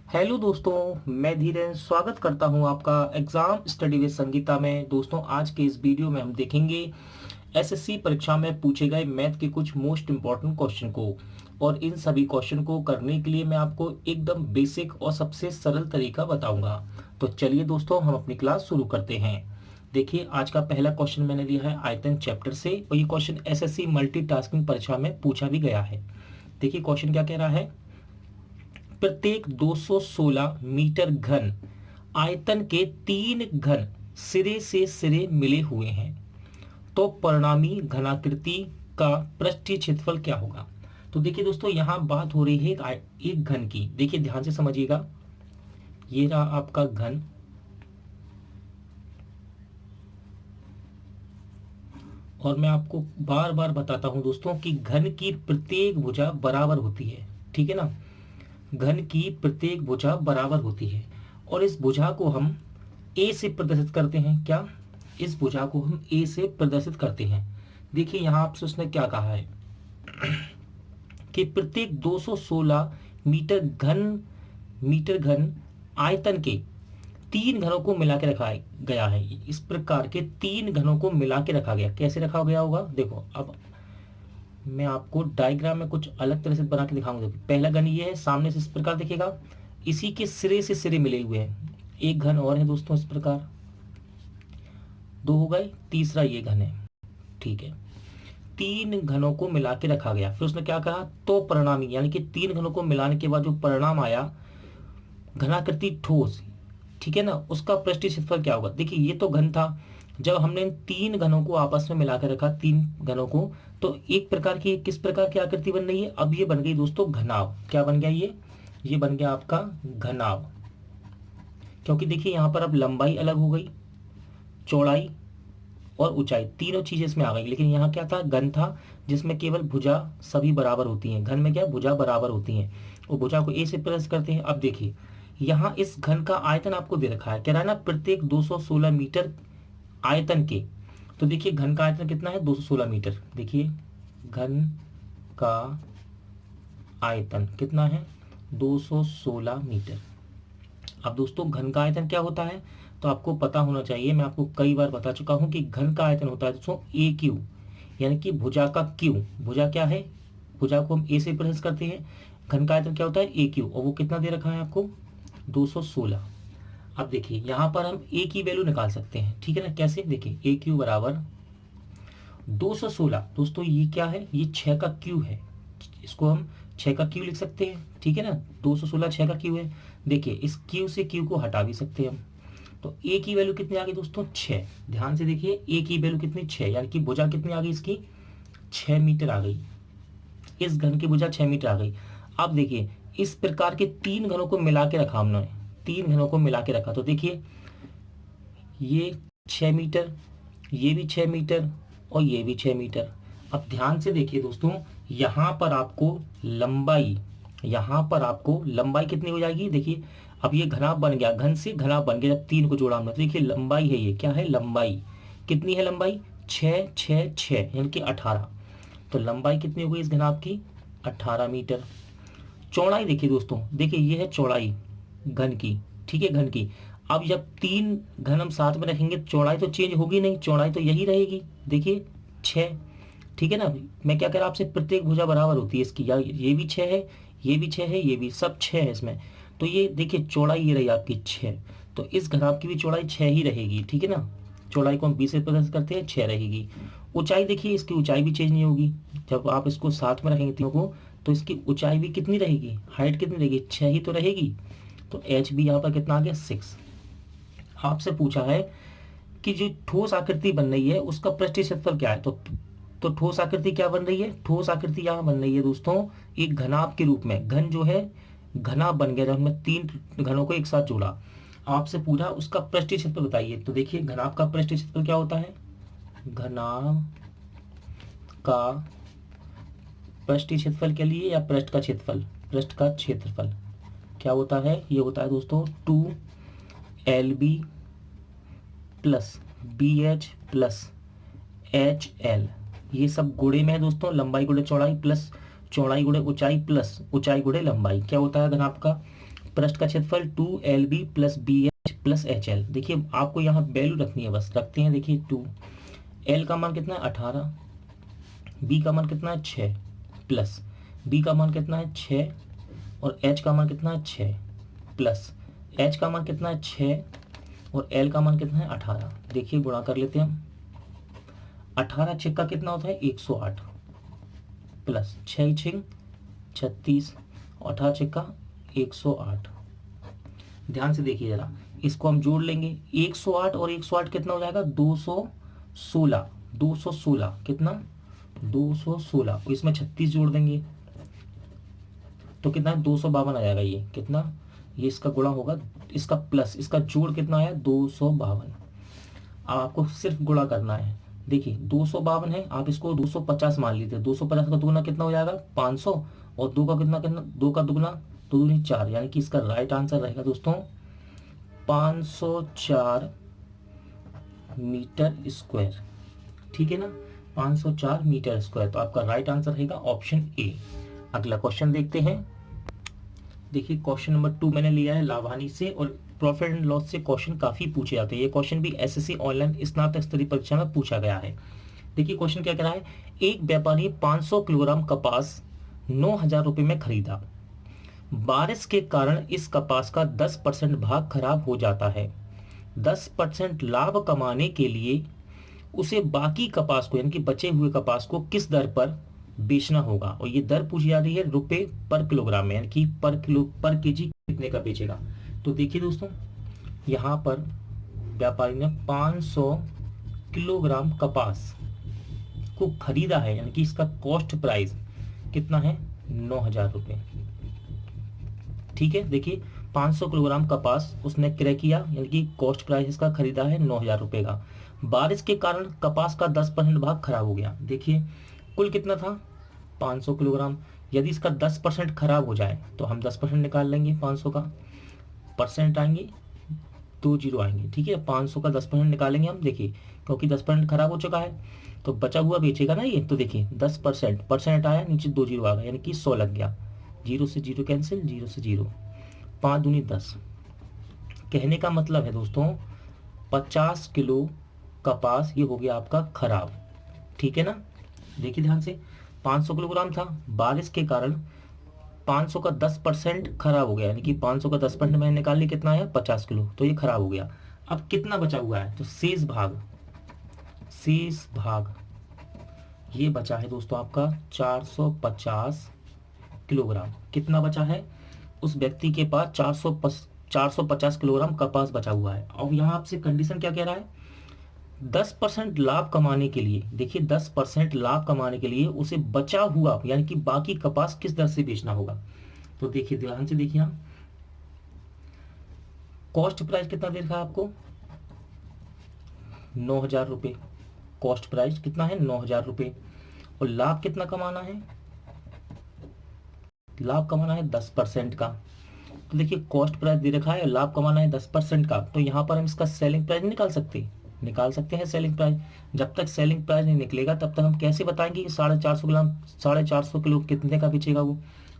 Hello दोस्तों, मैं धीरेन्द्र स्वागत करता हूं आपका एग्जाम स्टडी विद संगीता में। दोस्तों, आज के इस वीडियो में हम देखेंगे एसएससी परीक्षा में पूछे गए मैथ के कुछ मोस्ट इंपॉर्टेंट क्वेश्चन को। और इन सभी क्वेश्चन को करने के लिए मैं आपको एकदम बेसिक और सबसे सरल तरीका बताऊंगा। तो चलिए दोस्तों, हम अपनी क्लास शुरू करते हैं। देखिए, आज का पहला क्वेश्चन मैंने लिया है आयतन चैप्टर से, और ये क्वेश्चन एसएससी मल्टीटास्किंग परीक्षा में पूछा भी गया है। देखिए क्वेश्चन क्या कह रहा है। प्रत्येक 216 मीटर घन आयतन के 3 घन सिरे से सिरे मिले हुए हैं, तो परिणामी घनाकृति का पृष्ठीय क्षेत्रफल क्या होगा। तो देखिए दोस्तों, यहां बात हो रही है एक घन की। देखिए ध्यान से समझिएगा, ये रहा आपका घन, और मैं आपको बार बार बताता हूं दोस्तों कि घन की प्रत्येक भुजा बराबर होती है। ठीक है ना, घन की प्रत्येक भुजा बराबर होती है, और इस भुजा को हम ए से प्रदर्शित करते हैं। क्या, इस भुजा को हम ए से प्रदर्शित करते हैं। देखिए यहां आपसे उसने क्या कहा है कि प्रत्येक 216 मीटर घन आयतन के 3 घनों को मिला के रखा गया है। इस प्रकार के 3 घनों को मिला के रखा गया। कैसे रखा गया होगा, देखो अब मैं आपको डायग्राम में कुछ अलग तरह से बना के दिखाऊंगा। पहला घन ये है, सामने से इस प्रकार दिखेगा, इसी के सिरे से सिरे मिले हुए हैं। एक घन और है दोस्तों, इस प्रकार 2 हो गए, तीसरा ये घन है। ठीक है, 3 घनों को मिला के रखा गया। फिर उसने क्या कहा, तो परिणामी, यानी कि 3 घनों को मिलाने के बाद जो परिणाम आया घनाकृति ठोस, ठीक है ना, उसका पृष्ठीय क्षेत्रफल क्या होगा। देखिए ये तो घन था, जब हमने इन 3 घनों को आपस में मिलाकर रखा, 3 घनों को, तो एक प्रकार की किस प्रकार की आकृति बन रही है। अब ये बन गई दोस्तों घनाव। क्या बन गया ये बन गया आपका घनाव। क्योंकि देखिए यहां पर अब लंबाई अलग हो गई, चौड़ाई और ऊंचाई तीनों चीजें इसमें आ गई। लेकिन यहाँ क्या था, घन था जिसमें केवल भुजा सभी बराबर होती हैं। घन में क्या, भुजा बराबर होती हैं, और भुजा को ए से प्रदर्शित करते हैं। अब देखिए यहाँ इस घन का आयतन आपको दे रखा है, कह रहा है ना प्रत्येक 216 मीटर आयतन के। तो देखिए घन का आयतन कितना है, 216 मीटर। देखिए घन का आयतन कितना है, 216 मीटर। अब दोस्तों घन का आयतन क्या होता है, तो आपको पता होना चाहिए, मैं आपको कई बार बता चुका हूं कि घन का आयतन होता है दोस्तों ए क्यू, यानी कि भुजा का क्यू। भुजा क्या है, भुजा को हम ए से प्रदर्शित करते हैं। घन का आयतन क्या होता है, ए क्यू, और वो कितना दे रखा है आपको, 216। अब देखिए यहाँ पर हम ए की वैल्यू निकाल सकते हैं। ठीक है ना, कैसे, देखिए ए क्यू बराबर 216। दोस्तों ये क्या है, ये 6 का क्यू है, इसको हम 6 का क्यू लिख सकते हैं। ठीक है ना, 216 6 का क्यू है। देखिए इस क्यू से क्यू को हटा भी सकते हैं हम। तो ए की वैल्यू कितनी आ गई दोस्तों, 6। ध्यान से देखिए ए की वैल्यू कितनी, 6, यानी कि भुजा कितनी आ गई इसकी, 6 मीटर आ गई। इस घन की भुजा 6 मीटर आ गई। अब देखिए इस प्रकार के 3 घनों को मिला के रखा हमने, 3 घनों को मिला के रखा। तो देखिए ये 6 मीटर, ये भी 6 मीटर, और ये भी 6 मीटर। अब ध्यान से देखिए दोस्तों, यहाँ पर आपको लंबाई, यहाँ पर आपको लंबाई कितनी हो जाएगी। देखिए अब ये घनाभ बन गया, घन से घनाभ बन गया, जब 3 को जोड़ा हमने। तो देखिए लंबाई है, ये क्या है, लंबाई कितनी है, लंबाई 6 6 6 यानी कि 18। तो लंबाई कितनी हो गई इस घनाभ की, 18 मीटर। चौड़ाई देखिए दोस्तों, देखिए ये है चौड़ाई घन की, ठीक है, घन की। अब जब 3 घन हम साथ में रखेंगे, चौड़ाई तो चेंज होगी नहीं, चौड़ाई तो यही रहेगी। देखिए 6, ठीक है ना। मैं क्या कह रहा हूं आपसे, प्रत्येक भुजा बराबर होती है इसकी, या ये भी 6 है, ये भी 6 है, ये भी, सब 6 है इसमें। तो ये देखिए चौड़ाई ये रही आपकी 6, तो इस घनाभ की भी चौड़ाई 6 ही रहेगी। ठीक है ना, चौड़ाई को हम 20 से प्रदर्शित करते हैं, 6 रहेगी। ऊंचाई देखिए, इसकी ऊंचाई भी चेंज नहीं होगी। जब आप इसको साथ में रखेंगे तीनों को, तो इसकी ऊंचाई भी कितनी रहेगी, हाइट कितनी रहेगी, 6 ही तो रहेगी। तो एच भी यहाँ पर कितना आ गया, 6। आपसे पूछा है कि जो ठोस आकृति बन रही है उसका पृष्ठीय क्षेत्रफल क्या है। तो ठोस आकृति क्या बन रही है, ठोस आकृति यहाँ बन रही है दोस्तों एक घनाभ के रूप में। घन जो है घनाभ बन गया, जब हमने 3 घनों को एक साथ जोड़ा। आपसे पूछा उसका पृष्ठीय क्षेत्रफल बताइए। तो देखिए घनाभ का पृष्ठीय क्षेत्रफल क्या होता है, घनाभ का पृष्ठीय क्षेत्रफल के लिए, या पृष्ठ का क्षेत्रफल, पृष्ठ का क्षेत्रफल क्या होता है, ये होता है दोस्तों 2LB plus BH plus HL। ये सब गुणे में है दोस्तों, लंबाई गुणे चौड़ाई प्लस चौड़ाई गुणे ऊंचाई प्लस ऊंचाई गुणे लंबाई। क्या होता है घनाभ का पृष्ठ का क्षेत्रफल 2LB plus BH plus HL। देखिए आपको यहाँ वैल्यू रखनी है, बस रखते हैं। देखिए 2, L का मान कितना है 18, B का मान कितना है 6 प्लस B का मान कितना है 6 और H का मान कितना है 6 प्लस H का मान कितना है 6 और L का मान कितना है 18। देखिए गुणा कर लेते हैं हम। 18 छक्का कितना होता है 108 प्लस 6 छिंग 36 और 18 छक्का 108। ध्यान से देखिए जरा, इसको हम जोड़ लेंगे। 108 और 108 कितना हो जाएगा 216। 216 कितना 216, इसमें 36 जोड़ देंगे तो कितना है 252 आ जाएगा। ये कितना, ये इसका गुणा होगा, इसका प्लस इसका जोड़ कितना आया 252। अब आपको सिर्फ गुणा करना है। देखिए 252 है, आप इसको 250 मान लीजिए। 250 का दुगुना कितना हो जाएगा 500 और 2 का कितना कितना 2 का दुगुना 2 दूनी 4, यानी कि इसका राइट आंसर रहेगा दोस्तों 504 मीटर स्क्वायर। ठीक है ना, 504 मीटर स्क्वायर। तो आपका राइट आंसर रहेगा ऑप्शन ए। अगला क्वेश्चन देखते हैं। देखिए क्वेश्चन नंबर 2 मैंने लिया है लाभानी से, और प्रॉफिट एंड लॉस से क्वेश्चन काफी पूछे जाते हैं। ये क्वेश्चन भी एसएससी ऑनलाइन स्नातक स्तरीय परीक्षा में पूछा गया है। देखिए क्वेश्चन क्या कह रहा है, एक व्यापारी 500 किलोग्राम कपास 9,000 रुपए में खरीदा। बारिश के कारण इस कपास का 10% भाग खराब हो जाता है। 10% लाभ कमाने के लिए उसे बाकी कपास को, यानी कि बचे हुए कपास को किस दर पर बेचना होगा। और ये दर पूछी जा रही है रुपए पर किलोग्राम में, यानी कि पर केजी कितने का बेचेगा। तो देखिए दोस्तों, यहाँ पर व्यापारी ने 500 किलोग्राम कपास को खरीदा है, यानी कि इसका कॉस्ट प्राइस कितना है 9,000 रुपये। ठीक है, देखिए 500 किलोग्राम कपास उसने क्रय किया, यानी कि कॉस्ट प्राइस इसका खरीदा है 9,000 रुपये का। बारिश के कारण कपास का 10% भाग खराब हो गया। देखिए कुल कितना था 500 किलोग्राम, यदि इसका 10% खराब हो जाए तो हम 10% निकाल लेंगे। 500 का परसेंट आएंगे 2 जीरो आएंगे। ठीक है, 500 का 10% निकालेंगे हम। देखिए क्योंकि 10% खराब हो चुका है तो बचा हुआ बेचेगा ना ये। तो देखिए 10% परसेंट आया, नीचे 2 जीरो आ गया, यानी कि 100 लग गया। 0 से 0 कैंसिल, 0 से 0, 5 दूनी 10। कहने का मतलब है दोस्तों 50 किलो कपास ये हो गया आपका खराब। ठीक है ना, देखिए ध्यान से, 500 किलोग्राम था, बारिश के कारण 500 का 10% खराब हो गया, यानी कि 500 का 10% मैंने निकाल लिया, कितना आया 50 किलो, तो ये खराब हो गया। अब कितना बचा हुआ है, तो शेष भाग ये बचा है दोस्तों आपका 450 किलोग्राम। कितना बचा है, उस व्यक्ति के पास 450 किलोग्राम कपास बचा हुआ है। और यहाँ आपसे कंडीशन क्या कह रहा है, 10% लाभ कमाने के लिए, देखिए 10% लाभ कमाने के लिए उसे बचा हुआ, यानी कि बाकी कपास किस दर से बेचना होगा। तो देखिए ध्यान से देखिए, हम कॉस्ट प्राइस कितना दे रखा है आपको 9,000 रुपये। कॉस्ट प्राइस कितना है 9,000 रुपये, और लाभ कितना कमाना है, लाभ कमाना है 10% का। तो देखिए कॉस्ट प्राइस दे रखा है, लाभ कमाना है 10% का, तो यहाँ पर हम इसका सेलिंग प्राइस निकाल सकते हैं सेलिंग प्राइस। जब तक सेलिंग प्राइस नहीं निकलेगा तब तक हम कैसे बताएंगे कि 450 किलो कितने का बेचेगा वो।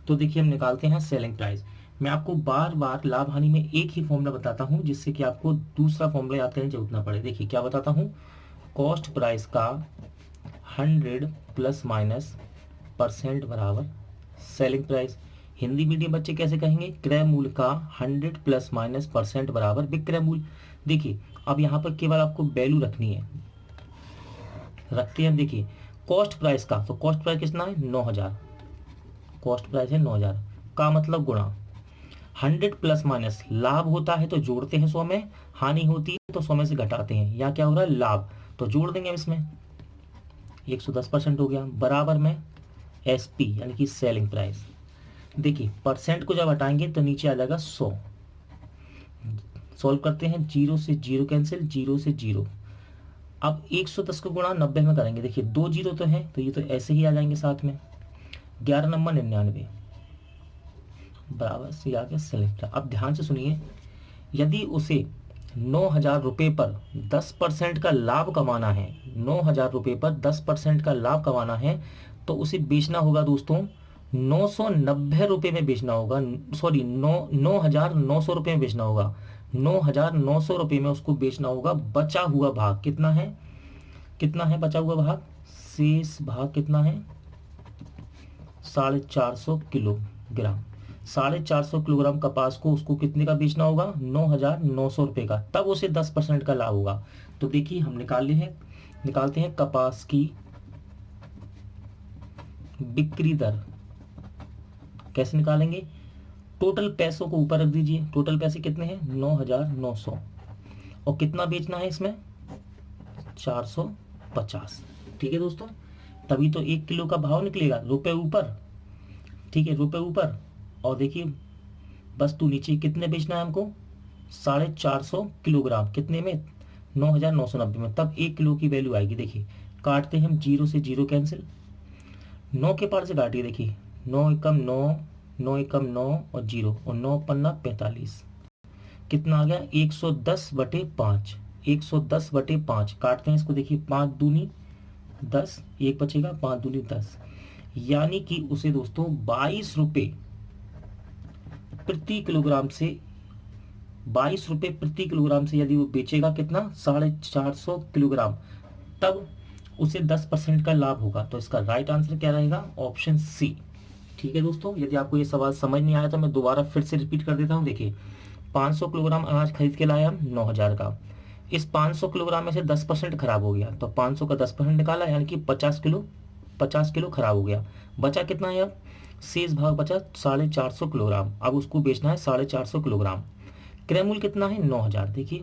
तो देखिए हम निकालते हैं सेलिंग प्राइस। मैं आपको बार बार लाभ हानि में एक ही फॉर्मूला बताता हूँ, जिससे कि आपको दूसरा फॉर्मूला याद करने की जरूरत ना पड़े। देखिए क्या बताता हूँ, कॉस्ट प्राइस का 100 प्लस माइनस % बराबर सेलिंग प्राइस। हिंदी मीडियम बच्चे कैसे कहेंगे, क्रय मूल्य का 100 प्लस माइनस % बराबर विक्रय मूल्य। देखिए अब यहाँ पर केवल आपको वैल्यू रखनी है, रखते हैं। देखिए कॉस्ट प्राइस का, तो कॉस्ट प्राइस कितना है 9,000, कॉस्ट प्राइस है 9,000 का मतलब गुणा 100 प्लस माइनस, लाभ होता है तो जोड़ते हैं 100 में, हानि होती है तो 100 में से घटाते हैं। यहाँ क्या हो रहा है लाभ, तो जोड़ देंगे हम इसमें, 110% हो गया, बराबर में एसपी यानी कि सेलिंग प्राइस। देखिए परसेंट को जब हटाएंगे तो नीचे आ जाएगा 100। सॉल्व करते हैं, 0 से 0 कैंसिल, 0 से 0। अब 110 को गुणा 90 में करेंगे, देखिए 2 जीरो तो है तो ये तो ऐसे ही आ जाएंगे साथ में, 11 नंबर 99 बराबर से आ गया सेलेक्ट। अब ध्यान से सुनिए, यदि उसे 9,000 रुपये पर 10% का लाभ कमाना है, 9,000 रुपये पर 10% का लाभ कमाना है, तो उसे बेचना होगा दोस्तों ₹990 में बेचना होगा, सॉरी 9,900 में बेचना होगा, 9,900 में उसको बेचना होगा। बचा हुआ भाग कितना है, कितना है बचा हुआ भाग, शेष भाग कितना है 450 किलोग्राम। 450 किलोग्राम कपास को उसको कितने का बेचना होगा, 9,900 का, तब उसे 10% का लाभ होगा। तो देखिए हम निकालते हैं कपास की बिक्री दर। कैसे निकालेंगे, टोटल पैसों को ऊपर रख दीजिए, टोटल पैसे कितने हैं 9,900, और कितना बेचना है इसमें 450। ठीक है दोस्तों, तभी तो 1 किलो का भाव निकलेगा, रुपए ऊपर, ठीक है रुपए ऊपर। और देखिए वस्तु नीचे कितने बेचना है हमको, 450 किलोग्राम, कितने में 9,990 में, तब 1 किलो की वैल्यू आएगी। देखिए काटते हैं हम, जीरो से जीरो कैंसिल, 9 के पार से काटिए, देखिए 9 एकम 9, 9 एकम 9 और जीरो, और 9 पन्ना 45, कितना आ गया 110/5, 110/5 काटते हैं इसको, देखिए 5 दूनी 10, एक बचेगा, 5 दूनी 10, यानी कि उसे दोस्तों 22 रुपये प्रति किलोग्राम से, 22 रुपये प्रति किलोग्राम से यदि वो बेचेगा कितना 450 किलोग्राम, तब उसे 10% का लाभ होगा। तो इसका राइट आंसर क्या रहेगा, ऑप्शन सी। ठीक है दोस्तों, यदि आपको ये सवाल समझ नहीं आया तो मैं दोबारा फिर से रिपीट कर देता हूँ। देखिए 500 किलोग्राम अनाज खरीद के लाया हम 9,000 का, इस 500 किलोग्राम में से 10% खराब हो गया, तो 500 का 10% निकाला, यानी कि 50 किलो खराब हो गया। बचा कितना है, अब शेष भाग बचा 450 किलोग्राम, अब उसको बेचना है 450 किलोग्राम। क्रय मूल्य कितना है 9,000, देखिए,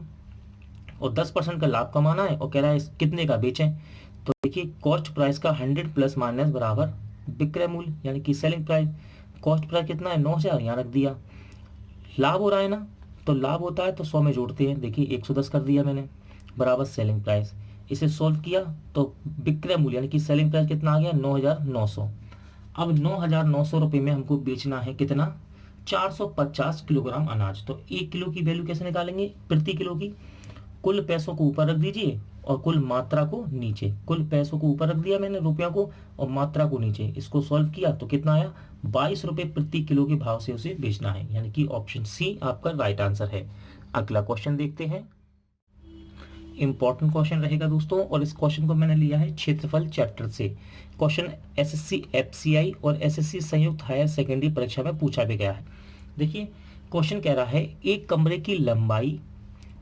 और 10% का लाभ कमाना है, और कह रहा है कितने का बेचें। तो देखिए कॉस्ट प्राइस का 100 प्लस माइनस बराबर विक्रय मूल्य, यानी कि सेलिंग प्राइस। कॉस्ट प्राइस कितना है 9,000, यहाँ रख दिया। लाभ हो रहा है ना, तो लाभ होता है तो 100 में जोड़ते हैं, देखिए 110 कर दिया मैंने, बराबर सेलिंग प्राइस। इसे सोल्व किया तो विक्रय मूल्य यानी कि सेलिंग प्राइस कितना आ गया 9,900। अब 9,900 रुपये में हमको बेचना है कितना, 450 किलोग्राम अनाज। तो 1 किलो की वैल्यू कैसे निकालेंगे, प्रति किलो की, कुल पैसों को ऊपर रख दीजिए और कुल मात्रा को नीचे, कुल पैसों को ऊपर रख दिया मैंने रुपया को, और मात्रा को नीचे। इसको सॉल्व किया तो कितना आया, 22 रुपये प्रति किलो के भाव से उसे बेचना है, यानी कि ऑप्शन सी आपका राइट आंसर है। अगला क्वेश्चन देखते हैं, इंपॉर्टेंट क्वेश्चन रहेगा दोस्तों, और इस क्वेश्चन को मैंने लिया है क्षेत्रफल चैप्टर से। क्वेश्चन एसएससी एफसीआई और एसएससी संयुक्त हायर सेकेंडरी परीक्षा में पूछा भी गया है। देखिए क्वेश्चन कह रहा है एक कमरे की लंबाई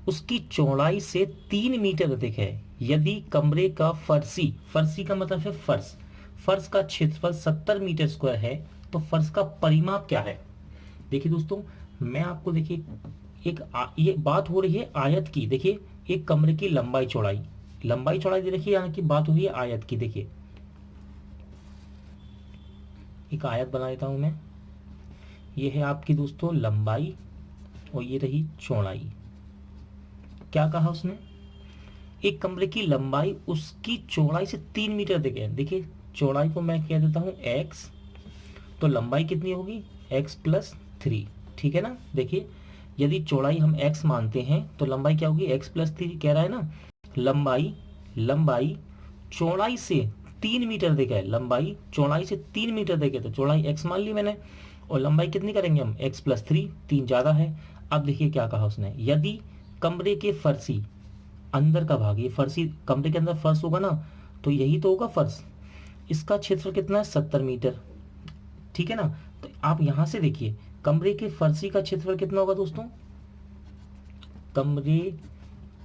उसकी चौड़ाई से 3 मीटर अधिक है, यदि कमरे का फर्शी का मतलब है फर्श, फर्श का क्षेत्रफल 70 मीटर स्क्वायर है, तो फर्श का परिमाप क्या है। देखिए दोस्तों, मैं आपको देखिए ये बात हो रही है आयत की। देखिए एक कमरे की लंबाई चौड़ाई दे रखी है, यानी कि बात हो रही है आयत की। देखिए एक आयत बना देता हूं मैं, ये है आपकी दोस्तों लंबाई और ये रही चौड़ाई। क्या कहा उसने, एक कमरे की लंबाई उसकी चौड़ाई से 3 मीटर अधिक है। देखिए चौड़ाई को मैं कह देता हूं x, तो लंबाई कितनी होगी x प्लस 3, ठीक है ना। देखिए यदि चौड़ाई हम x मानते हैं तो लंबाई क्या होगी x प्लस 3, कह रहा है ना लंबाई चौड़ाई से 3 मीटर अधिक है, लंबाई चौड़ाई से 3 मीटर अधिक है, तो चौड़ाई x मान ली मैंने, और लंबाई कितनी करेंगे हम x प्लस 3, 3 ज़्यादा है। अब देखिए क्या कहा उसने, यदि कमरे के फर्शी अंदर का भाग, ये फर्शी कमरे के अंदर फर्श होगा ना, तो यही तो होगा फर्श, इसका क्षेत्रफल कितना है 70 मीटर, ठीक है ना। तो आप यहां से देखिए कमरे के फर्शी का क्षेत्रफल कितना होगा दोस्तों, कमरे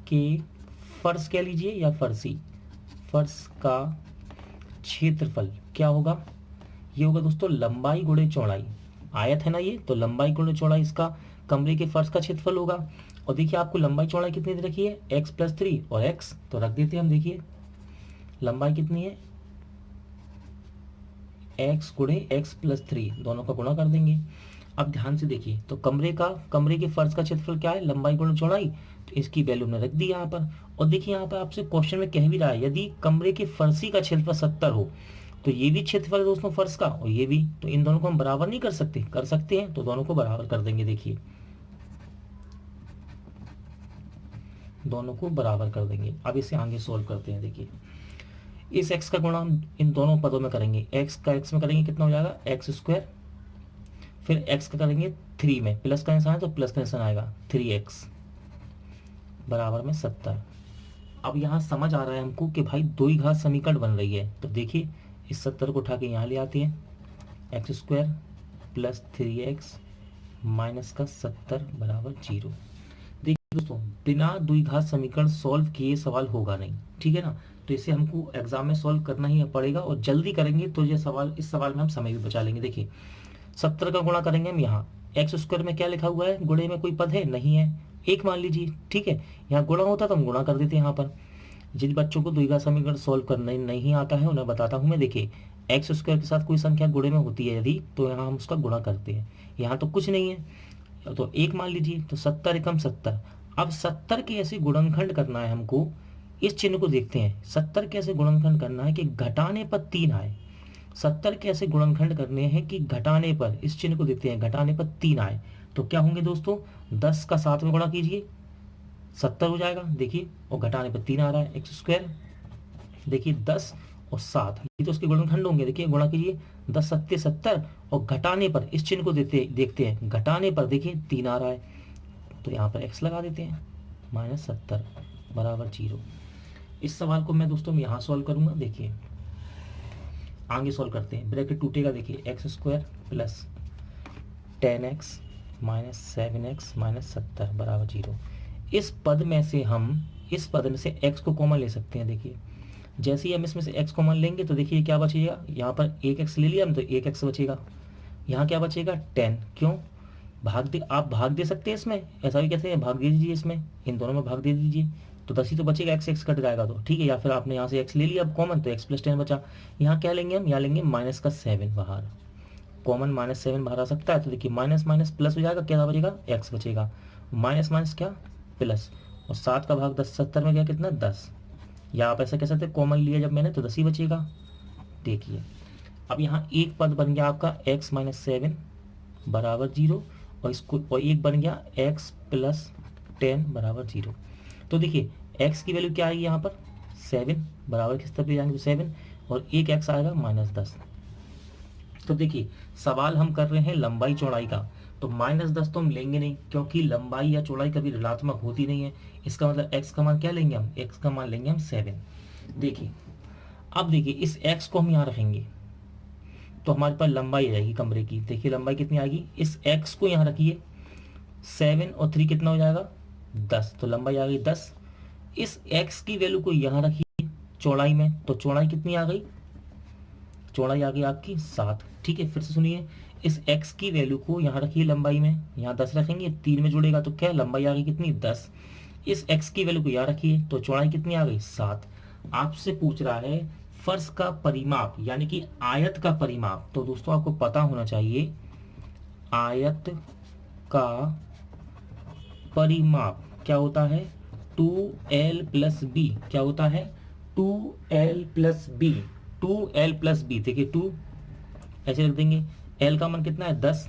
के फर्श कह लीजिए या फर्श का क्षेत्रफल क्या होगा, ये होगा दोस्तों लंबाई गुणे चौड़ाई, आयत है ना ये, तो लंबाई गुणे चौड़ाई इसका कमरे के फर्श का क्षेत्रफल होगा। और देखिए आपको लंबाई चौड़ाई कितनी दे रखी है x प्लस 3 और x, तो रख देते हैं हम। देखिए लंबाई कितनी है x गुणे x प्लस 3, दोनों का गुणा कर देंगे। अब ध्यान से देखिए, तो कमरे के फर्श का क्षेत्रफल क्या है, लंबाई गुणे चौड़ाई, तो इसकी वैल्यू ने रख दी यहाँ पर। और देखिए यहाँ पर आपसे क्वेश्चन में कह भी रहा है यदि कमरे के फर्शी का क्षेत्रफल 70 हो, तो ये भी क्षेत्रफल है दोस्तों फर्श का और ये भी, तो इन दोनों को हम बराबर नहीं कर सकते, कर सकते हैं, तो दोनों को बराबर कर देंगे। देखिए दोनों को बराबर कर देंगे। अब इसे आगे सोल्व करते हैं। देखिए इस x का गुणा हम इन दोनों पदों में करेंगे, x का x में करेंगे कितना हो जाएगा एक्स स्क्वायर, फिर x का करेंगे 3 में, प्लस का निशान है तो प्लस का निशान आएगा 3x बराबर में 70। अब यहाँ समझ आ रहा है हमको कि भाई दो ही घात समीकरण बन रही है, तो देखिए इस 70 को उठा के यहाँ ले आते हैं, x square plus 3x minus का 70 बराबर 0। देखिए दोस्तों बिना द्विघात समीकरण सॉल्व किए सवाल होगा नहीं, ठीक है ना, तो इसे हमको एग्जाम में सॉल्व करना ही पड़ेगा और जल्दी करेंगे तो ये सवाल, इस सवाल में हम समय भी बचा लेंगे। देखिए 70 का गुणा करेंगे हम, यहाँ एक्स स्क्वायर में क्या लिखा हुआ है, गुणे में कोई पद है नहीं है, एक मान लीजिए, ठीक है, यहाँ गुणा होता तो हम गुणा कर देते हैं। यहाँ पर जिन बच्चों को द्विघात समीकरण सॉल्व करना नहीं आता है उन्हें बताता हूँ मैं। देखिए एक्स स्क्वायर के साथ कोई संख्या गुणे में होती है यदि, तो यहाँ हम उसका गुणा करते हैं, यहाँ तो कुछ नहीं है तो एक मान लीजिए, तो 70 एकम 70। अब 70 के ऐसे गुणनखंड करना है हमको, इस चिन्ह को देखते हैं, 70 के ऐसे गुणनखंड करना है कि घटाने पर 3 आए, 70 के ऐसे गुणनखंड करने हैं कि घटाने पर, इस चिन्ह को देखते हैं, घटाने पर 3 आए, तो क्या होंगे दोस्तों, 10 का 7 में गुणा कीजिए 70 हो जाएगा, देखिए, और घटाने पर 3 आ रहा है, एक्स स्क्वायर, देखिए 10 और 7 ये तो उसके गुणनखंड होंगे, देखिए गुणा कीजिए 10 सत्ते 70 और घटाने पर इस चिन्ह को देखते हैं, घटाने पर देखिए 3 आ रहा है, तो यहाँ पर x लगा देते हैं, माइनस 70 बराबर 0। इस सवाल को मैं दोस्तों यहाँ सॉल्व करूँगा, देखिए आगे सॉल्व करते हैं, ब्रैकेट टूटेगा, देखिए x square plus 10x minus 7x minus 70 बराबर 0। इस पद में से हम, इस पद में से x को कॉमन ले सकते हैं, देखिए जैसे ही हम इसमें से x कॉमन लेंगे तो देखिए क्या बचेगा, यहाँ पर 1x ले लिया हम तो 1x बचेगा, यहाँ क्या बचेगा 10, क्यों भाग दे, आप भाग दे सकते हैं इसमें, ऐसा भी कहते हैं भाग दे दीजिए, इसमें इन दोनों में भाग दे दीजिए, तो 10 ही तो बचेगा, x कट जाएगा तो ठीक है, या फिर आपने यहाँ से x ले लिया अब कॉमन तो x प्लस 10 बचा, यहाँ क्या लेंगे हम, यहाँ लेंगे माइनस का 7 बाहर, कॉमन माइनस 7 बाहर आ सकता है, तो देखिए माइनस माइनस प्लस हो जाएगा, क्या बचेगा x बचेगा, माइनस माइनस क्या प्लस, और 7 का भाग 10 70 में क्या कितना 10, या आप ऐसा कह सकते हैं कॉमन लिया जब मैंने तो 10 ही बचेगा। देखिए अब यहाँ एक पद बन गया आपका x माइनस 7 बराबर 0 और इसको, और एक बन गया x प्लस 10 बराबर 0। तो देखिए x की वैल्यू क्या आएगी यहाँ पर 7 बराबर किस तरफ ले जाएंगे तो 7 और एक x आएगा माइनस 10। तो देखिए सवाल हम कर रहे हैं लंबाई चौड़ाई का, तो माइनस 10 तो हम लेंगे नहीं क्योंकि लंबाई या चौड़ाई कभी ऋणात्मक होती नहीं है, इसका मतलब x का मान क्या लेंगे हम, x का मान लेंगे हम 7। देखिए अब देखिए इस x को हम यहाँ रखेंगे तो हमारे पास लंबाई आ जाएगी कमरे की, देखिए लंबाई कितनी आएगी, इस x को यहाँ रखिए, 7 और 3 कितना हो जाएगा 10, तो लंबाई आ गई 10। इस x की वैल्यू को यहाँ रखिए चौड़ाई में, तो चौड़ाई कितनी आ गई, चौड़ाई आ गई आपकी 7, ठीक है, फिर से सुनिए, इस x की वैल्यू को यहाँ रखिए लंबाई में, यहाँ 10 रखेंगे, 3 में जुड़ेगा तो क्या लंबाई आ गई कितनी 10, इस x की वैल्यू को यहाँ रखिए तो चौड़ाई कितनी आ गई 7। आपसे पूछ रहा है फर्श का परिमाप यानी कि आयत का परिमाप, तो दोस्तों आपको पता होना चाहिए आयत का परिमाप क्या होता है 2l प्लस बी, क्या होता है 2l plus B, 2l plus B, देखिए 2 ऐसे रख देंगे, l का मान कितना है 10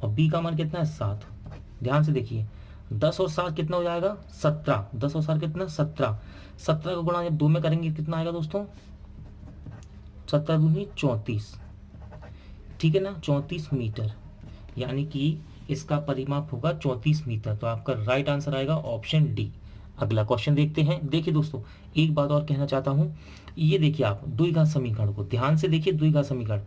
और b का मान कितना है 7। ध्यान से देखिए 10 और 7 कितना हो जाएगा 17, 10 और 7 कितना 17, 17 का गुणा जब 2 में करेंगे कितना आएगा दोस्तों 17 दूनी 34, ठीक है ना 34 मीटर, यानी कि इसका परिमाप होगा 34 मीटर, तो आपका राइट आंसर आएगा ऑप्शन डी। अगला क्वेश्चन देखते हैं। देखिए दोस्तों एक बात और कहना चाहता हूं, ये देखिए आप द्विघात समीकरण को ध्यान से देखिए, द्विघात समीकरण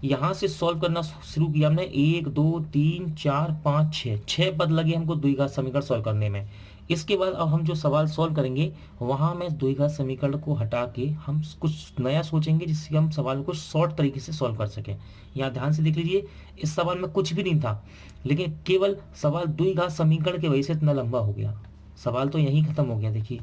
यहां से सॉल्व करना शुरू किया हमने, 1 2 3 4 5 6 पद लगे हमको द्विघात समीकरण सॉल्व करने में। इसके बाद अब हम जो सवाल सॉल्व करेंगे वहां में द्विघात समीकरण को हटा के हम कुछ नया सोचेंगे जिससे हम सवाल को शॉर्ट तरीके से सॉल्व कर सकें। यहाँ ध्यान से देख लीजिए, इस सवाल में कुछ भी नहीं था लेकिन केवल सवाल द्विघात समीकरण की वजह से इतना लंबा हो गया, सवाल तो यहीं खत्म हो गया। देखिए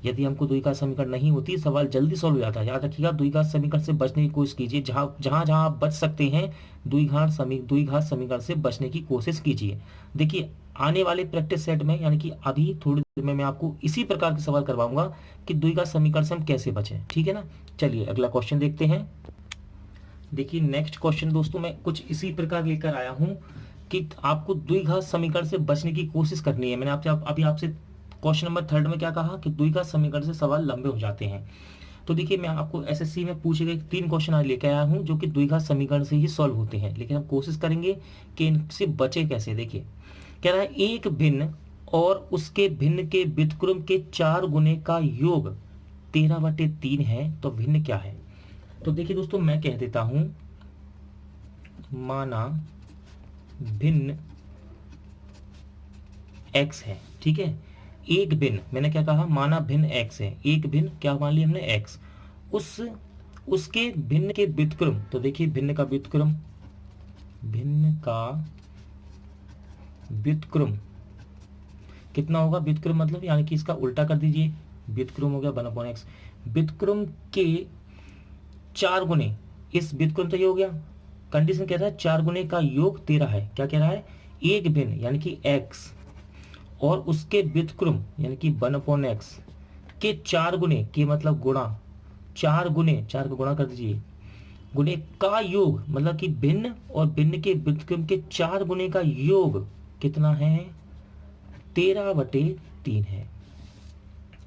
यदि हमको द्विघात समीकरण नहीं होती सवाल जल्दी सॉल्व हो जाता है। याद रखिएगा द्विघात समीकरण से बचने की कोशिश कीजिए, जहाँ जहाँ आप बच सकते हैं द्विघात समीकरण से बचने की कोशिश कीजिए। देखिए आने वाले प्रैक्टिस सेट में यानी कि अभी थोड़ी देर में मैं आपको इसी प्रकार के सवाल करवाऊंगा कि द्विघात समीकरण से हम कैसे बचें, ठीक है ना। चलिए अगला क्वेश्चन देखते हैं। देखिए नेक्स्ट क्वेश्चन दोस्तों मैं कुछ इसी प्रकार लेकर आया हूं कि आपको द्विघात समीकरण से बचने की कोशिश करनी है। मैंने अभी आपसे क्वेश्चन नंबर 3 में क्या कहा कि द्विघात समीकरण से सवाल लंबे हो जाते हैं, तो देखिए मैं आपको एसएससी में पूछे गए 3 क्वेश्चन आज लेकर आया हूँ जो कि द्विघात समीकरण से ही सॉल्व होते हैं, लेकिन हम कोशिश करेंगे कि इनसे बचे कैसे। देखिए कह रहा है एक भिन्न और उसके भिन्न के व्युत्क्रम के 4 गुने का योग 13/3 है, तो भिन्न क्या है। तो देखिए दोस्तों मैं कह देता हूं, माना भिन्न x है, ठीक है। एक भिन्न, मैंने क्या कहा, माना भिन्न x है, एक भिन्न क्या मान लिया हमने x, उसके भिन्न के व्युत्क्रम, तो देखिए भिन्न का व्युत्क्रम, भिन्न का व्युत्क्रम कितना होगा, व्युत्क्रम मतलब यानी कि इसका उल्टा कर दीजिए, व्युत्क्रम हो गया 1/x, व्युत्क्रम के 4 गुने, इस व्युत्क्रम तो ये हो गया, कंडीशन कह रहा है 4 गुने का योग 13 है, क्या कह रहा है, एक भिन्न यानी कि x और उसके व्युत्क्रम यानी कि 1/x के 4 गुने के मतलब गुणा, 4 गुने, 4 को गुणा कर दीजिए, गुने का योग मतलब कि भिन्न और भिन्न के व्युत्क्रम के 4 गुने का योग कितना है, 13/3 है।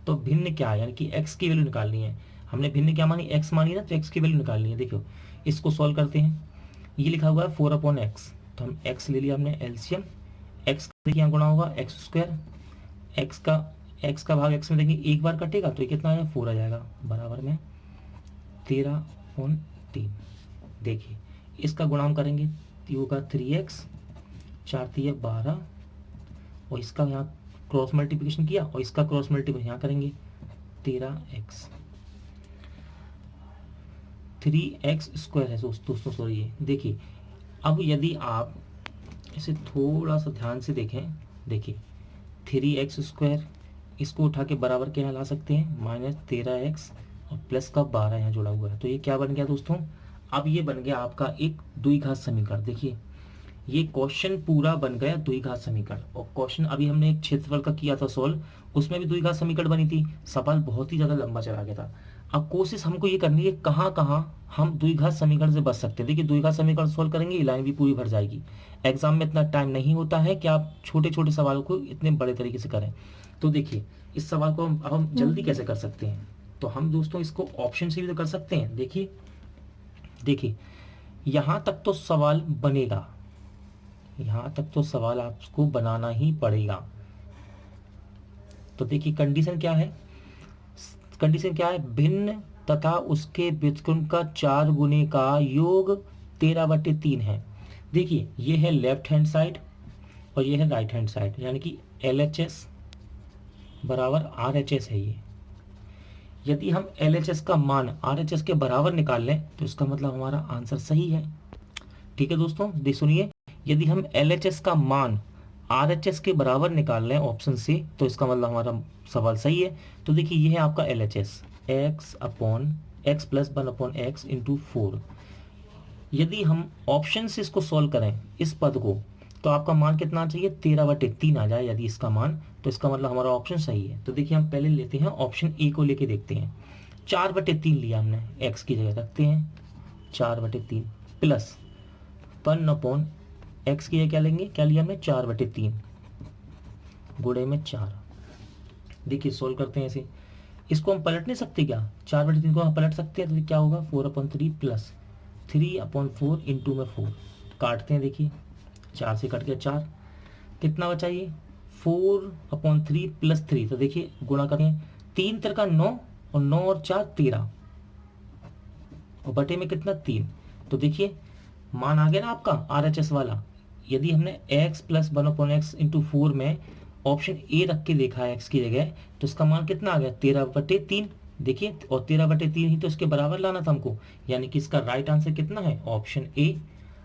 तो भिन्न क्या है, यानी कि x की वैल्यू निकालनी है, हमने भिन्न क्या मानी, x मानी ना, तो x की वैल्यू निकालनी है। देखो इसको सॉल्व करते हैं, ये लिखा हुआ है 4/x, तो हम x ले लिया हमने एलसीएम, x देखिए यहाँ गुणा होगा x², x का भाग x में देंगे एक बार कटेगा तो ये कितना आएगा 4 आ जाएगा, बराबर में 13/3। देखिए इसका गुणा हम करेंगे, ये होगा 3x, 4 3 12, और इसका यहाँ क्रॉस मल्टीप्लिकेशन किया और इसका क्रॉस मल्टीप्लिकेशन यहाँ करेंगे 13x, 3x² है दोस्तों, सॉरी ये देखिए। अब यदि आप इसे थोड़ा सा ध्यान से देखें, देखिए 3x², इसको उठा के बराबर के यहाँ ला सकते हैं, -13x और प्लस का 12 यहाँ जुड़ा हुआ है, तो ये क्या बन गया दोस्तों, अब ये बन गया आपका एक द्विघात समीकरण। देखिए ये क्वेश्चन पूरा बन गया द्विघात समीकरण, और क्वेश्चन अभी हमने एक क्षेत्रफल का किया था सॉल्व, उसमें भी द्विघात समीकरण बनी थी, सवाल बहुत ही ज़्यादा लंबा चला गया था। अब कोशिश हमको ये करनी है कहाँ कहाँ हम द्विघात समीकरण से बच सकते हैं। देखिए द्विघात समीकरण सॉल्व करेंगे, ये लाइन भी पूरी भर जाएगी। एग्जाम में इतना टाइम नहीं होता है कि आप छोटे छोटे सवालों को इतने बड़े तरीके से करें। तो देखिए इस सवाल को हम जल्दी कैसे कर सकते हैं, तो हम दोस्तों इसको ऑप्शन से भी तो कर सकते हैं। देखिए यहाँ तक तो सवाल बनेगा, यहाँ तक तो सवाल आपको बनाना ही पड़ेगा। तो देखिए कंडीशन क्या है, भिन्न तथा उसके व्युत्क्रम का 4 गुने का योग 13/3 है। देखिए ये है लेफ्ट हैंड साइड और ये है राइट हैंड साइड, यानी कि LHS बराबर RHS है ये। यदि हम LHS का मान RHS के बराबर निकाल लें तो इसका मतलब हमारा आंसर सही है। ठीक है दोस्तों, देख सुनिए, यदि हम LHS का मान RHS के बराबर निकाल लें ऑप्शन से, तो इसका मतलब हमारा सवाल सही है। तो देखिए ये है आपका LHS, x + 1/x × 4। यदि हम ऑप्शन से इसको सॉल्व करें इस पद को, तो आपका मान कितना चाहिए, 13/3 आ जाए यदि इसका मान, तो इसका मतलब हमारा ऑप्शन सही है। तो देखिए हम पहले लेते हैं ऑप्शन ए को लेके देखते हैं, 4/3 लिया हमने, x की जगह रखते हैं 4/3 प्लस 1/x की जगह क्या लेंगे, क्या लिया हमने 4/3 गुणे में 4। देखिए सोल्व करते हैं ऐसे, इसको हम पलट नहीं सकते क्या, 4/3 को हम पलट सकते हैं, तो क्या होगा 4/3 प्लस 3/4 इंटू में 4, काटते हैं, देखिए 4 से कट गया 4, कितना बचा ये 4/3 प्लस 3, तो देखिए गुणा करें, 3 × 9 और 9 और 4 13, और बटे में कितना 3, तो देखिए मान आ गया ना आपका RHS वाला। यदि हमने x + 1/x × 4 में ऑप्शन ए रख के देखा है x की जगह, तो इसका मान कितना आ गया 13/3। देखिए और 13/3 ही तो इसके बराबर लाना था हमको, यानी कि इसका राइट आंसर कितना है, ऑप्शन ए।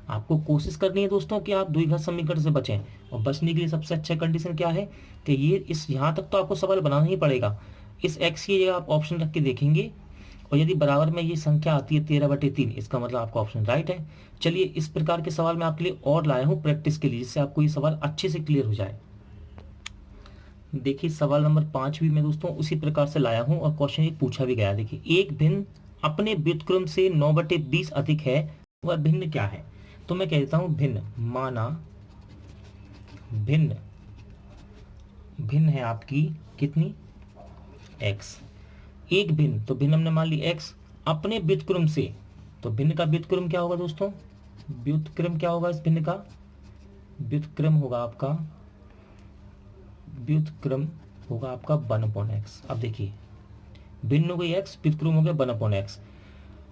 आपको कोशिश करनी है दोस्तों कि आप द्विघात समीकरण से बचें, और बचने के लिए सबसे अच्छा कंडीशन क्या है कि ये इस यहाँ तक तो आपको सवाल बनाना ही पड़ेगा। इस x की जगह आप ऑप्शन रख के देखेंगे, और यदि बराबर में ये संख्या आती है 13/3, इसका मतलब आपका ऑप्शन राइट है। चलिए इस प्रकार के सवाल मैं आपके लिए और लाया हूँ प्रैक्टिस के लिए, जिससे आपको ये सवाल अच्छे से क्लियर हो जाए। देखिए सवाल नंबर 5 भी मैं दोस्तों उसी प्रकार से लाया हूँ, और क्वेश्चन ये पूछा भी गया। देखिए एक भिन्न अपने व्युत्क्रम से 9/20 अधिक है, वह भिन्न क्या है। तो मैं कह देता हूँ भिन्न, माना भिन्न है आपकी कितनी x, एक भिन्न, तो भिन्न हमने मान ली x अपने व्युत्क्रम से, तो भिन्न का व्युत्क्रम क्या होगा दोस्तों, व्युत्क्रम क्या होगा इस भिन्न का, व्युत्क्रम होगा आपका, व्युत्क्रम होगा आपका 1/x। अब देखिए भिन्न हो गई x, व्युत्क्रम हो गया 1/x।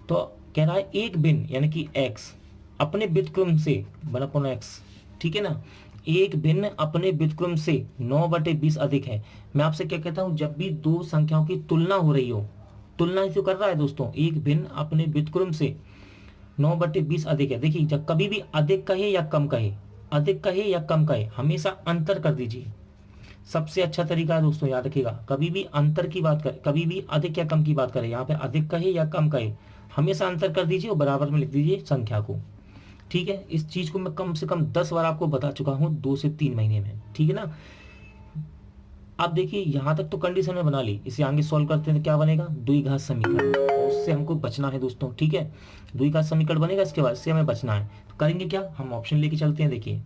तो कह रहा है एक भिन्न यानी कि x अपने व्युत्क्रम से 1/x, ठीक है ना, एक भिन्न अपने व्युत्क्रम से 9/20 अधिक है। मैं आपसे क्या कहता हूं, जब भी दो संख्याओं की तुलना हो रही हो, तुलना ही तो कर रहा है दोस्तों, एक भिन्न अपने व्युत्क्रम से 9/20 अधिक है। देखिए जब कभी भी अधिक कहे या कम कहे, अधिक कहे या कम कहे, हमेशा अंतर कर दीजिए। सबसे अच्छा तरीका है दोस्तों, याद रखिएगा, कभी भी अंतर की बात करें, कभी भी अधिक या कम की बात करें, यहाँ पे अधिक कहे या कम कहे, हमेशा अंतर कर दीजिए और बराबर में लिख दीजिए संख्या को। ठीक है, इस चीज को मैं कम से कम 10 बार आपको बता चुका हूँ 2 से 3 महीने में, ठीक है ना। अब देखिए यहाँ तक तो कंडीशन में बना ली, इसे आगे सॉल्व करते हैं तो क्या बनेगा, द्विघात समीकरण, उससे हमको बचना है दोस्तों। ठीक है, द्विघात समीकरण बनेगा, इसके बाद से हमें बचना है। तो करेंगे क्या, हम ऑप्शन लेके चलते हैं। देखिए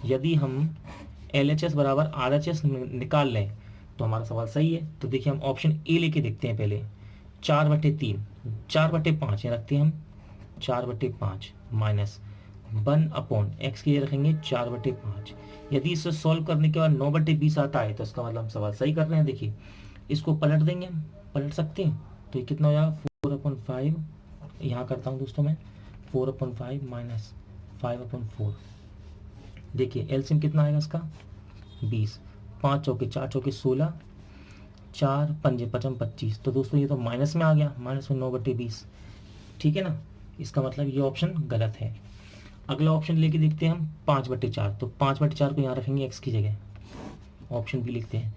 यदि हम LHS बराबर RHS निकाल लें तो हमारा सवाल सही है। तो देखिए हम ऑप्शन ए लेके देखते हैं पहले, 4/3, 4/5 यहाँ रखते हैं हम, 4/5 माइनस 1/x के लिए रखेंगे 4/5। यदि इसे सॉल्व करने के बाद 9/20 आता है तो इसका मतलब हम सवाल सही कर रहे हैं। देखिए इसको पलट देंगे, हम पलट सकते हैं, तो ये कितना हो जाएगा 4/5, यहाँ करता हूँ दोस्तों मैं, 4/5 माइनस 5/4। देखिए एलसीएम कितना आएगा इसका 20, 5 चौके 4 चौके 16, 4 पंजे 25। तो दोस्तों ये तो माइनस में आ गया, माइनस में 9/20, ठीक है ना। इसका मतलब ये ऑप्शन गलत है। अगला ऑप्शन लेके देखते हैं हम 5/4, तो 5/4 को यहाँ रखेंगे x की जगह, ऑप्शन बी लिखते हैं।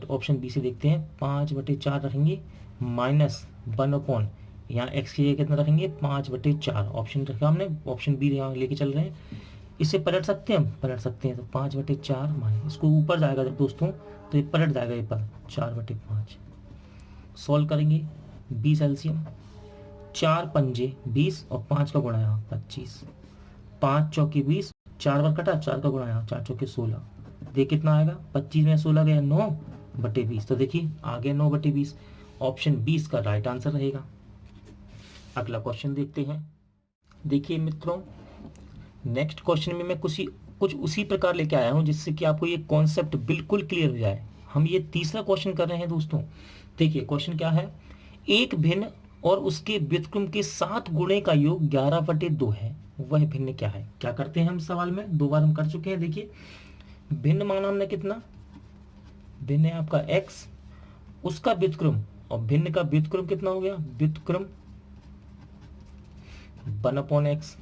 ऑप्शन बी से देखते हैं 5/4 रखेंगे माइनस 1/, यहाँ x की जगह कितना रखेंगे 5/4, ऑप्शन रखा हमने, ऑप्शन बी यहाँ लेके चल रहे हैं। इसे पलट सकते हैं हम, पलट सकते हैं, तो 5/4 माइनस, इसको ऊपर जाएगा जब दोस्तों तो ये पलट जाएगा ये पद, 4/5। सॉल्व करेंगे 20 एलसीएम, 4 पंजे 20 और 5 का गुणा यहाँ 25, 5 चौके 20, 4 बार कटा, 4 का गुणा यहाँ 4 चौके 16, देख कितना आएगा 25 में 16 गया 9/20। तो देखिए आ गया 9/20, ऑप्शन 20 का राइट आंसर रहेगा। अगला क्वेश्चन देखते हैं। देखिए मित्रों नेक्स्ट क्वेश्चन में मैं कुछ उसी प्रकार लेके आया हूं जिससे कि आपको ये कॉन्सेप्ट बिल्कुल क्लियर हो जाए। हम ये तीसरा क्वेश्चन कर रहे हैं दोस्तों। देखिए क्वेश्चन क्या है, एक भिन्न और उसके व्युत्क्रम के 7 गुणे का योग 11/2 है, वह भिन्न क्या है। क्या करते हैं हम सवाल में, 2 बार हम कर चुके हैं। देखिए भिन्न माना हमने कितना, भिन्न है आपका x, उसका व्युत्क्रम, और भिन्न का व्युत्क्रम कितना हो गया, व्युत्क्रम 1/x,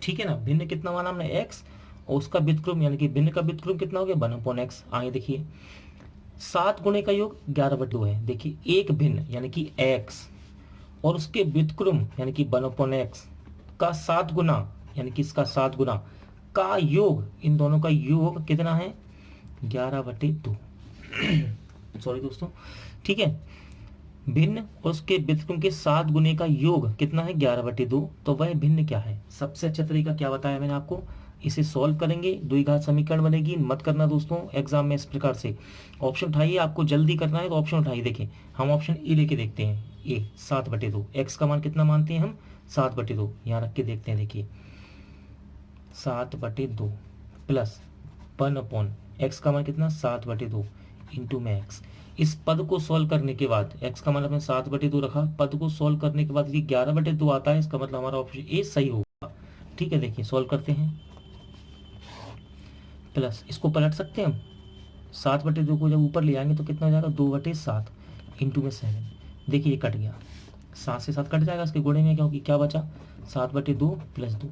ठीक है ना। भिन्न कितना माना हमने x, और उसका व्युत्क्रम यानी कि भिन्न का व्युत्क्रम कितना हो गया 1/x। आगे देखिए 7 गुणे का योग 11/2 है। देखिए एक भिन्न यानी कि x और उसके व्युत्क्रम यानी कि 1/x का 7 गुना यानी कि इसका 7 गुना का योग, इन दोनों का योग कितना है 11/2 सॉरी दोस्तों, ठीक है। भिन्न और उसके व्युत्क्रम के 7 गुने का योग कितना है 11/2, तो वह भिन्न क्या है। सबसे अच्छा तरीका क्या बताया मैंने आपको, इसे सॉल्व करेंगे, द्विघात समीकरण बनेगी। मत करना दोस्तों एग्जाम में इस प्रकार से, ऑप्शन उठाइए, आपको जल्दी करना है तो ऑप्शन उठाइए। देखिए हम ऑप्शन ए लेके देखते हैं, ए 7/2, एक्स का मान कितना मानते हैं हम 7/2, यहाँ रख के देखते हैं। देखिए 7/2 प्लस 1/x का मान कितना 7/2 इंटू में एक्स। इस पद को सॉल्व करने के बाद x का मतलब 7/2 रखा, पद को सॉल्व करने के बाद ये 11/2 आता है, इसका मतलब हमारा ऑप्शन ए सही होगा। ठीक है, देखिए सॉल्व करते हैं, प्लस इसको पलट सकते हैं हम, 7/2 को जब ऊपर ले आएंगे तो कितना हो जाएगा 2/7 इंटू में 7। देखिए ये कट गया, 7 से 7 कट जाएगा इसके गुणे में, क्योंकि क्या बचा 7/2 प्लस 2,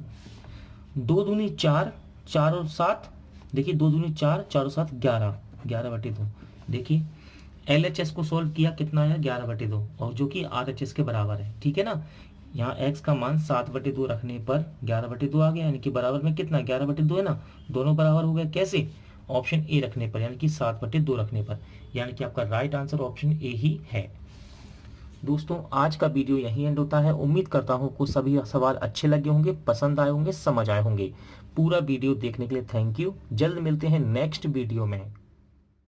2 दूनी 4, 4 और 7, देखिए 2 दूनी 4, 4 और 7 11, 11/2। देखिए LHS को सॉल्व किया कितना आया 11/2, और जो कि RHS के बराबर है, ठीक है ना। यहाँ x का मान 7/2 रखने पर 11/2 आ गया, यानी कि बराबर में कितना 11/2 है ना, दोनों बराबर हो गए। कैसे, ऑप्शन ए रखने पर, यानी कि 7/2 रखने पर, यानी कि आपका राइट आंसर ऑप्शन ए ही है। दोस्तों आज का वीडियो यहीं एंड होता है। उम्मीद करता हूँ कुछ सभी सवाल अच्छे लगे होंगे, पसंद आए होंगे, समझ आए होंगे। पूरा वीडियो देखने के लिए थैंक यू। जल्द मिलते हैं नेक्स्ट वीडियो में।